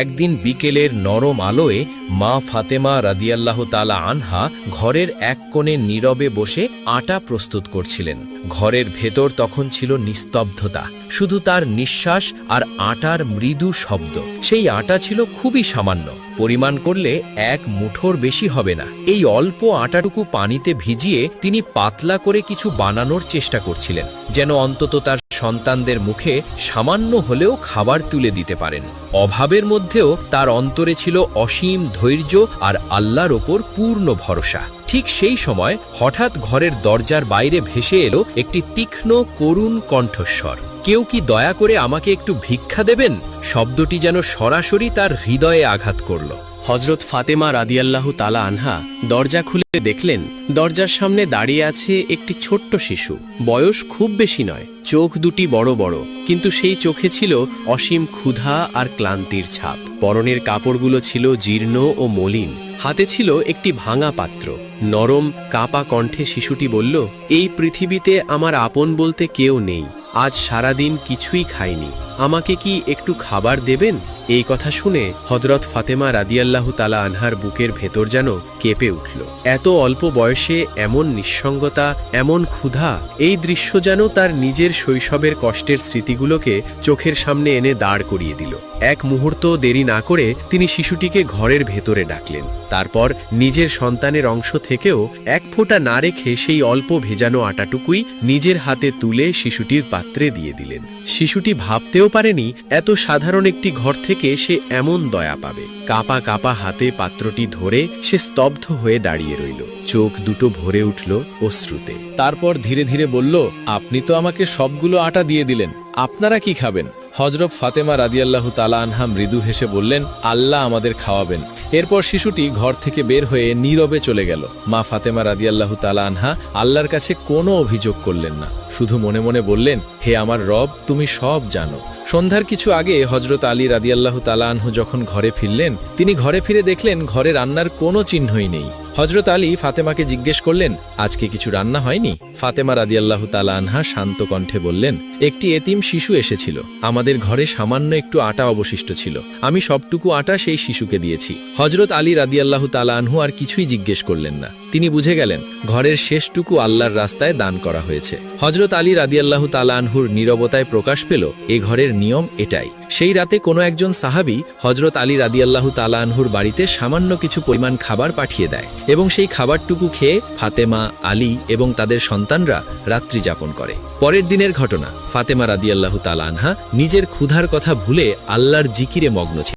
একদিন বিকেলের নরম আলোয় মা ফাতেমা রাদিয়াল্লাহু তাআলা আনহা ঘরের এক কোণে নীরবে বসে আটা প্রস্তুত করছিলেন। ঘরের ভেতর তখন ছিল নিস্তব্ধতা, শুধু তার নিঃশ্বাস আর আটার মৃদু শব্দ। সেই আটা ছিল খুবই সামান্য, পরিমাণ করলে এক মুঠোর বেশি হবে না। এই অল্প আটাটুকু পানিতে ভিজিয়ে তিনি পাতলা করে কিছু বানানোর চেষ্টা করছিলেন, যেন অন্তত তার সন্তানদের মুখে সামান্য হলেও খাবার তুলে দিতে পারেন। অভাবের মধ্যেও তার অন্তরে ছিল অসীম ধৈর্য আর আল্লাহর ওপর পূর্ণ ভরসা। ঠিক সেই সময় হঠাৎ ঘরের দরজার বাইরে ভেসে এলো একটি তীক্ষ্ণ করুণ কণ্ঠস্বর। কেউ কি দয়া করে আমাকে একটু ভিক্ষা দেবেন? শব্দটি যেন সরাসরি তার হৃদয়ে আঘাত করল। হযরত ফাতেমা রাদিয়াল্লাহু তাআলা আনহা দরজা খুলে দেখলেন দরজার সামনে দাঁড়িয়ে আছে একটি ছোট্ট শিশু। বয়স খুব বেশি নয়, চোখ দুটি বড় বড়, কিন্তু সেই চোখে ছিল অসীম ক্ষুধা আর ক্লান্তির ছাপ। পরনের কাপড়গুলো ছিল জীর্ণ ও মলিন, হাতে ছিল একটি ভাঙা পাত্র। নরম কাঁপা কণ্ঠে শিশুটি বলল, এই পৃথিবীতে আমার আপন বলতে কেউ নেই, আজ সারাদিন কিছুই খাইনি, আমাকে কি একটু খাবার দেবেন? এই কথা শুনে হযরত ফাতেমা রাদিয়াল্লাহু তাআলা আনহার বুকের ভেতর যেন কেঁপে উঠল। এত অল্প বয়সে এমন নিঃসঙ্গতা, এমন ক্ষুধা, এই দৃশ্য যেন তার নিজের শৈশবের কষ্টের স্মৃতিগুলোকে চোখের সামনে এনে দাঁড় করিয়ে দিল। এক মুহূর্ত দেরি না করে তিনি শিশুটিকে ঘরের ভেতরে ডাকলেন। তারপর নিজের সন্তানের অংশ থেকেও এক ফোঁটা না রেখে সেই অল্প ভেজানো আটাটুকুই নিজের হাতে তুলে শিশুটির পাত্রে দিয়ে দিলেন। শিশুটি ভাবতেও পারেনি এত সাধারণ একটি ঘর থেকে সে এমন দয়া পাবে। কাঁপা কাঁপা হাতে পাত্রটি ধরে সে স্তব্ধ হয়ে দাঁড়িয়ে রইল, চোখ দুটো ভরে উঠল অশ্রুতে। তারপর ধীরে ধীরে বলল, আপনি তো আমাকে সবগুলো আটা দিয়ে দিলেন, আপনারা কি খাবেন? হযরত ফাতেমা রাদিয়াল্লাহু তাআলা আনহা মৃদু হেসে বললেন, আল্লাহ আমাদের খাওয়াবেন। এরপর শিশুটি ঘর থেকে বের হয়ে নীরবে চলে গেল। মা ফাতেমা রাদিয়াল্লাহু তাআলা আনহা আল্লাহর কাছে কোনো অভিযোগ করলেন না, শুধু মনে মনে বললেন, হে আমার রব, তুমি সব জানো। সন্ধ্যার কিছু আগে হযরত আলী রাদিয়াল্লাহু তাআলা আনহু যখন ঘরে ফিরলেন, তিনি ঘরে ফিরে দেখলেন ঘরে রান্নার কোনো চিহ্নই নেই। হযরত আলী ফাতেমাকে জিজ্ঞেস করলেন, আজকে কিছু রান্না হয়নি? ফাতেমা রাদিয়াল্লাহু তাআলা আনহা শান্ত কণ্ঠে বললেন, একটি এতিম শিশু এসেছিল, আমাদের ঘরে সামান্য একটু আটা অবশিষ্ট ছিল, আমি সবটুকু আটা সেই শিশুকে দিয়েছি। হযরত আলী রাদিয়াল্লাহু তাআলা আনহু আর কিছুই জিজ্ঞেস করলেন না, তিনি বুঝে গেলেন ঘরের শেষটুকু আল্লাহর রাস্তায় দান করা হয়েছে। হযরত আলী রাদিয়াল্লাহু তাআলা আনহুর নীরবতায় প্রকাশ পেল এ ঘরের নিয়ম এটাই। সেই রাতে কোনো একজন সাহাবী হযরত আলী রাদিয়াল্লাহু তাআলা আনহুর বাড়িতে সামান্য কিছু পরিমাণ খাবার পাঠিয়ে দেয় এবং সেই খাবারটুকু খেয়ে ফাতেমা, আলী এবং তাদের সন্তানরা রাত্রি যাপন করে। পরের দিনের ঘটনা, ফাতেমা রাদিয়াল্লাহু তাআলা আনহা নিজের ক্ষুধার কথা ভুলে আল্লাহর জিকিরে মগ্ন ছিলেন।